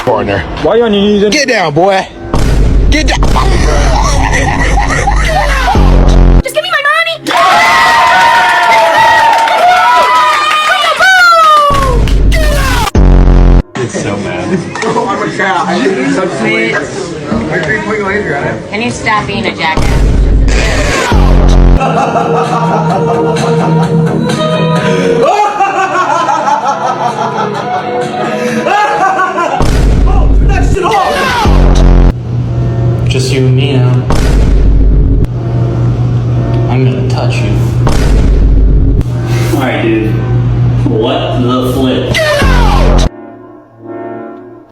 Partner. Why you on your knees? Get down, boy. Get down. Just give me my money. It's so bad. I'm a cow. So sweet. Can you stop being a jackass? Just you and me now. I'm gonna touch you. Alright, dude. What the flip?